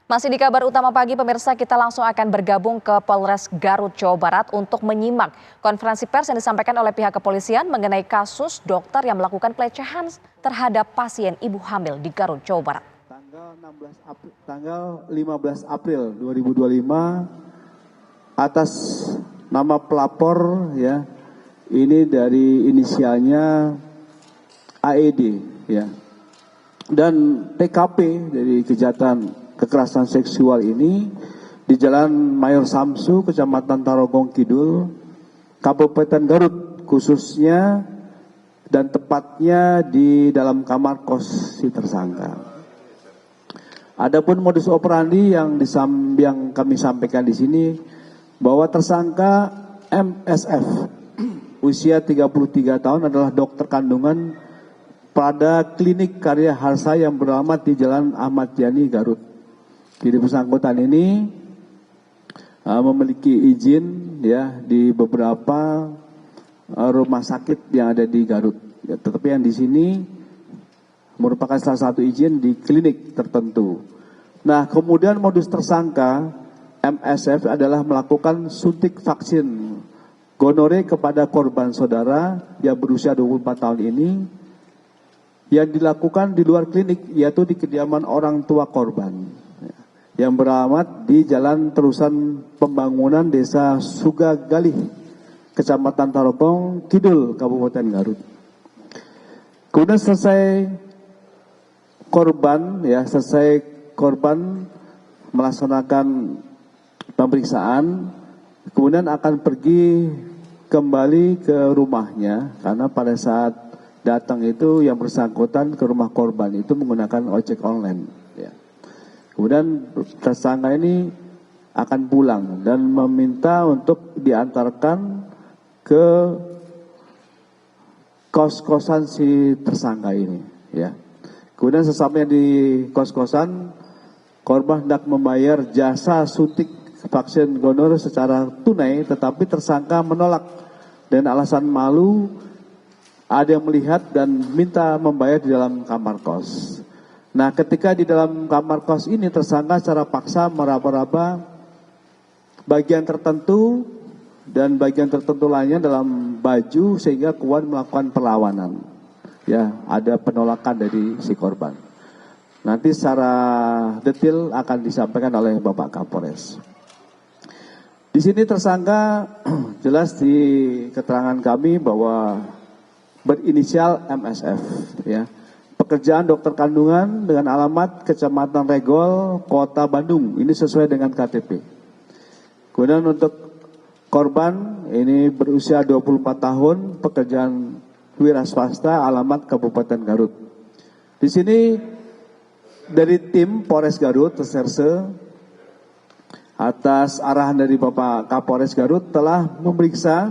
Masih di kabar utama pagi, pemirsa, kita langsung akan bergabung ke Polres Garut, Jawa Barat untuk menyimak konferensi pers yang disampaikan oleh pihak kepolisian mengenai kasus dokter yang melakukan pelecehan terhadap pasien ibu hamil di Garut, Jawa Barat. Tanggal 15 April 2025 atas nama pelapor ya, ini dari inisialnya AED ya. Dan TKP dari kejahatan kekerasan seksual ini di Jalan Mayor Samsu, Kecamatan Tarogong Kidul, Kabupaten Garut khususnya, dan tepatnya di dalam kamar kos si tersangka. Adapun modus operandi yang kami sampaikan di sini bahwa tersangka MSF usia 33 tahun adalah dokter kandungan pada klinik Karya Harsa yang beralamat di Jalan Ahmad Yani, Garut. Jadi bersangkutan ini memiliki izin ya di beberapa rumah sakit yang ada di Garut. Ya, tetapi yang di sini merupakan salah satu izin di klinik tertentu. Nah, kemudian modus tersangka MSF adalah melakukan suntik vaksin gonore kepada korban saudara yang berusia 24 tahun ini yang dilakukan di luar klinik, yaitu di kediaman orang tua korban yang beralamat di Jalan Terusan Pembangunan Desa Sugagalih, Kecamatan Tarogong Kidul, Kabupaten Garut. Kemudian selesai korban melaksanakan pemeriksaan, kemudian akan pergi kembali ke rumahnya karena pada saat datang itu yang bersangkutan ke rumah korban itu menggunakan ojek online. Ya. Kemudian tersangka ini akan pulang dan meminta untuk diantarkan ke kos-kosan si tersangka ini. Ya. Kemudian sesampainya di kos-kosan, korban hendak membayar jasa suntik vaksin gonore secara tunai, tetapi tersangka menolak dan alasan malu ada yang melihat dan minta membayar di dalam kamar kos. Nah, ketika di dalam kamar kos ini tersangka secara paksa meraba-raba bagian tertentu dan bagian tertentu lainnya dalam baju sehingga kuat melakukan perlawanan. Ya, ada penolakan dari si korban. Nanti secara detail akan disampaikan oleh Bapak Kapolres. Di sini tersangka jelas di keterangan kami bahwa berinisial MSF ya. Pekerjaan dokter kandungan dengan alamat Kecamatan Regol, Kota Bandung. Ini sesuai dengan KTP. Kemudian untuk korban ini berusia 24 tahun, pekerjaan wira swasta, alamat Kabupaten Garut. Di sini dari tim Polres Garut, Reserse, atas arahan dari Bapak Kapolres Garut telah memeriksa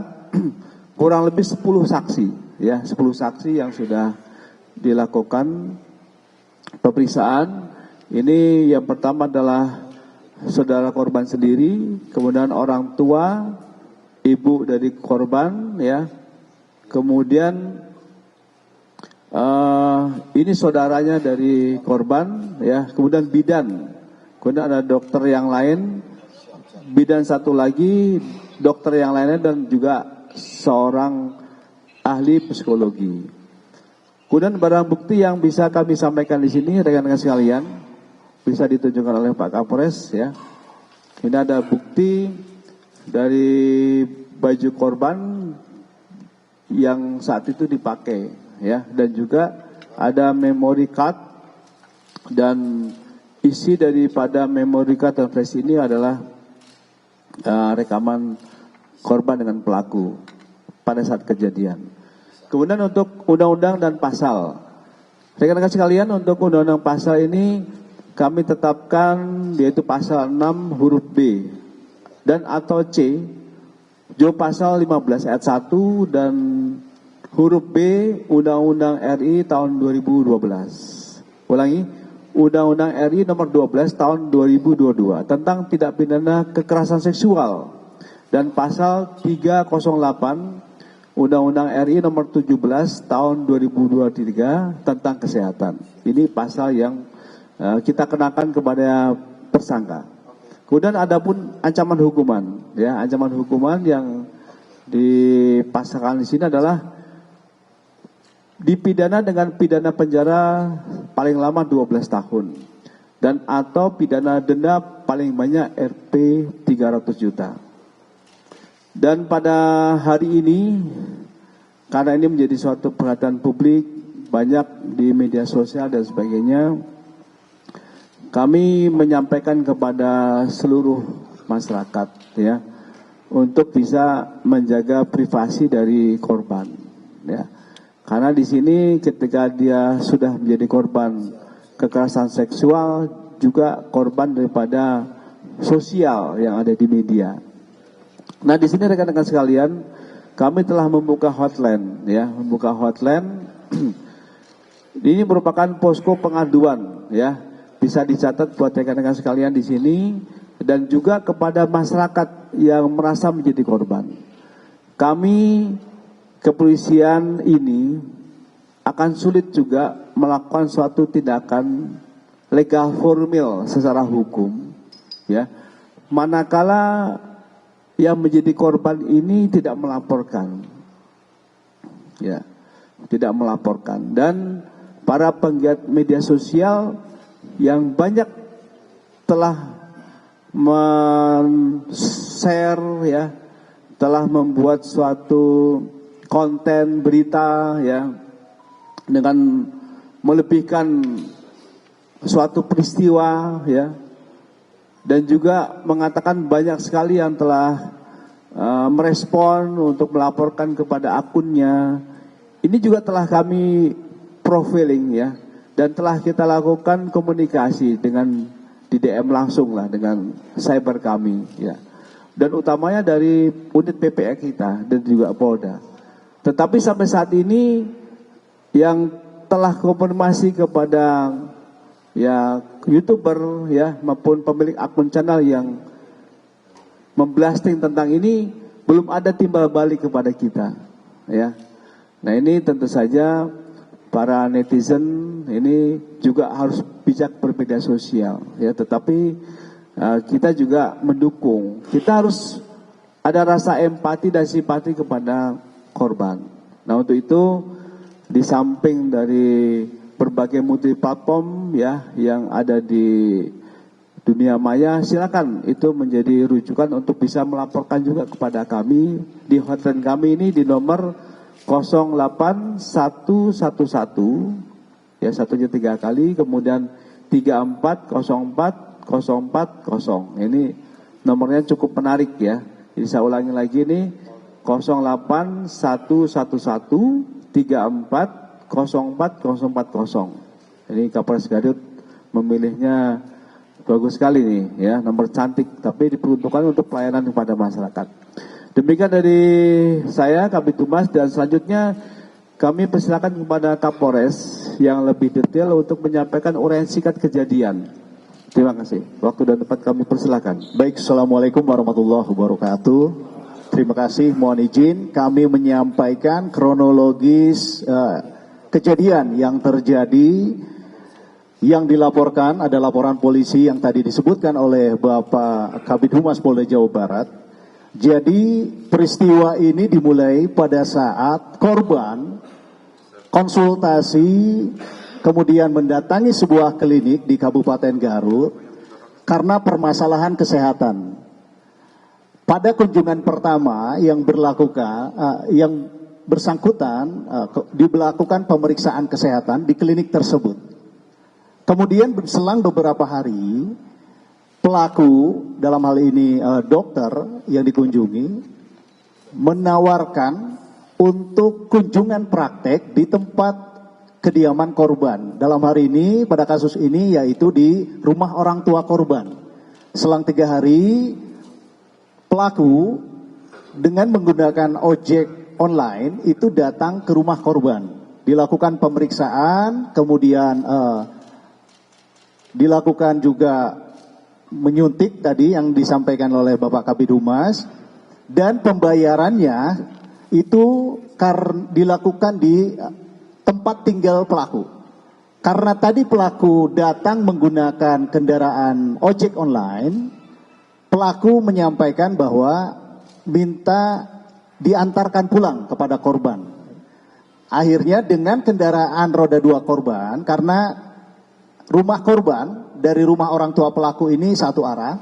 kurang lebih 10 saksi, ya, 10 saksi yang sudah dilakukan pemeriksaan. Ini yang pertama adalah saudara korban sendiri, kemudian orang tua, ibu dari korban, ya, kemudian ini saudaranya dari korban, ya, kemudian bidan, kemudian ada dokter yang lain, bidan satu lagi, dokter yang lainnya, dan juga seorang ahli psikologi. Kemudian barang bukti yang bisa kami sampaikan di sini, rekan-rekan sekalian, bisa ditunjukkan oleh Pak Kapolres, ya. Ini ada bukti dari baju korban yang saat itu dipakai, ya, dan juga ada memory card, dan isi daripada memory card dan flash ini adalah rekaman korban dengan pelaku pada saat kejadian. Kemudian untuk undang-undang dan pasal, rekan-rekan sekalian, untuk undang-undang pasal ini kami tetapkan yaitu pasal 6 huruf B dan atau C, jo pasal 15 ayat 1 dan huruf B Undang-Undang RI tahun 2012. Ulangi, Undang-Undang RI nomor 12 tahun 2022 tentang tindak pidana kekerasan seksual, dan pasal 308 Undang-Undang RI nomor 17 tahun 2023 tentang kesehatan. Ini pasal yang kita kenakan kepada tersangka. Kemudian ada pun ancaman hukuman, ya, ancaman hukuman yang dipasangkan di sini adalah dipidana dengan pidana penjara paling lama 12 tahun dan atau pidana denda paling banyak Rp 300 juta. Dan pada hari ini, karena ini menjadi suatu perhatian publik banyak di media sosial dan sebagainya, kami menyampaikan kepada seluruh masyarakat, ya, untuk bisa menjaga privasi dari korban, ya. Karena di sini ketika dia sudah menjadi korban kekerasan seksual, juga korban daripada sosial yang ada di media. Nah, di sini rekan-rekan sekalian, kami telah membuka hotline, ya, membuka hotline. Ini merupakan posko pengaduan, ya. Bisa dicatat buat rekan-rekan sekalian di sini dan juga kepada masyarakat yang merasa menjadi korban. Kami kepolisian ini akan sulit juga melakukan suatu tindakan legal formil secara hukum, ya, manakala yang menjadi korban ini tidak melaporkan, ya, tidak melaporkan. Dan para penggiat media sosial yang banyak telah men-share, ya, telah membuat suatu konten berita, ya, dengan melebihkan suatu peristiwa, ya, dan juga mengatakan banyak sekali yang telah merespon untuk melaporkan kepada akunnya. Ini juga telah kami profiling, ya, dan telah kita lakukan komunikasi dengan di DM langsung lah dengan cyber kami, ya, dan utamanya dari unit PPA kita dan juga Polda. Tetapi sampai saat ini yang telah konfirmasi kepada, ya, YouTuber, ya, maupun pemilik akun channel yang memblasting tentang ini belum ada timbal balik kepada kita, ya. Nah, ini tentu saja para netizen ini juga harus bijak bermedia sosial, ya, tetapi kita juga mendukung. Kita harus ada rasa empati dan simpati kepada korban. Nah, untuk itu di samping dari berbagai multi platform, ya, yang ada di dunia maya, silakan itu menjadi rujukan untuk bisa melaporkan juga kepada kami di hotline kami ini di nomor 08111, ya, satunya 3 kali, kemudian 34040440. Ini nomornya cukup menarik, ya. Jadi saya ulangi lagi nih, 08113404040. Ini Kapolres Garut memilihnya bagus sekali nih, ya, nomor cantik, tapi diperuntukkan untuk pelayanan kepada masyarakat. Demikian dari saya, Kabid Humas, dan selanjutnya kami persilakan kepada Kapolres yang lebih detail untuk menyampaikan uraian singkat kejadian. Terima kasih. Waktu dan tempat kami persilakan. Baik, Assalamualaikum warahmatullahi wabarakatuh. Terima kasih, mohon izin kami menyampaikan kronologis kejadian yang terjadi. Yang dilaporkan ada laporan polisi yang tadi disebutkan oleh Bapak Kabid Humas Polda Jawa Barat. Jadi peristiwa ini dimulai pada saat korban konsultasi kemudian mendatangi sebuah klinik di Kabupaten Garut karena permasalahan kesehatan. Pada kunjungan pertama yang bersangkutan dilakukan pemeriksaan kesehatan di klinik tersebut. Kemudian berselang beberapa hari, pelaku dalam hal ini dokter yang dikunjungi menawarkan untuk kunjungan praktek di tempat kediaman korban. Dalam hari ini pada kasus ini yaitu di rumah orang tua korban. Selang 3 hari pelaku dengan menggunakan ojek online itu datang ke rumah korban. Dilakukan pemeriksaan, kemudian dilakukan juga menyuntik tadi yang disampaikan oleh Bapak Kabid Humas, dan pembayarannya itu dilakukan di tempat tinggal pelaku. Karena tadi pelaku datang menggunakan kendaraan ojek online, pelaku menyampaikan bahwa minta diantarkan pulang kepada korban. Akhirnya dengan kendaraan roda 2 korban, karena rumah korban dari rumah orang tua pelaku ini satu arah,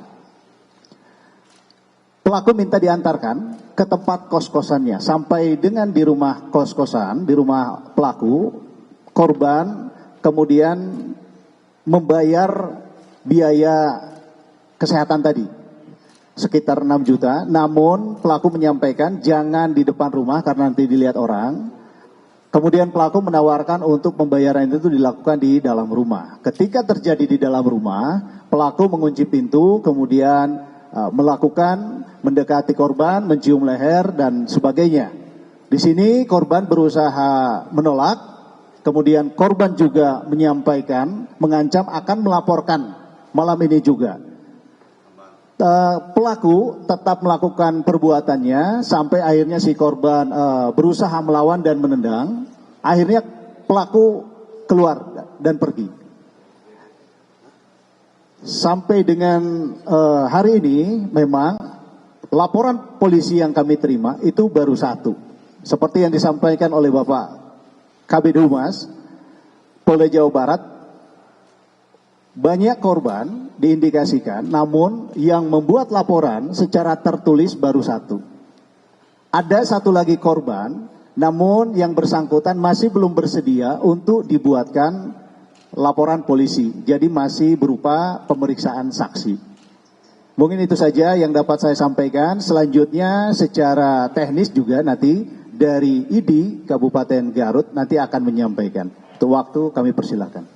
pelaku minta diantarkan ke tempat kos-kosannya. Sampai dengan di rumah kos-kosan, di rumah pelaku, korban kemudian membayar biaya kesehatan tadi sekitar 6 juta. Namun pelaku menyampaikan jangan di depan rumah karena nanti dilihat orang. Kemudian pelaku menawarkan untuk pembayaran itu dilakukan di dalam rumah. Ketika terjadi di dalam rumah, pelaku mengunci pintu, kemudian melakukan mendekati korban, mencium leher dan sebagainya. Di sini korban berusaha menolak, kemudian korban juga menyampaikan, mengancam akan melaporkan malam ini juga. Pelaku tetap melakukan perbuatannya sampai akhirnya si korban berusaha melawan dan menendang. Akhirnya pelaku keluar dan pergi. Sampai dengan hari ini memang laporan polisi yang kami terima itu baru 1. Seperti yang disampaikan oleh Bapak Kabid Humas Polda Jawa Barat, banyak korban diindikasikan, namun yang membuat laporan secara tertulis baru 1. Ada 1 lagi korban, namun yang bersangkutan masih belum bersedia untuk dibuatkan laporan polisi. Jadi masih berupa pemeriksaan saksi. Mungkin itu saja yang dapat saya sampaikan. Selanjutnya secara teknis juga nanti dari ID Kabupaten Garut nanti akan menyampaikan. Untuk waktu kami persilakan.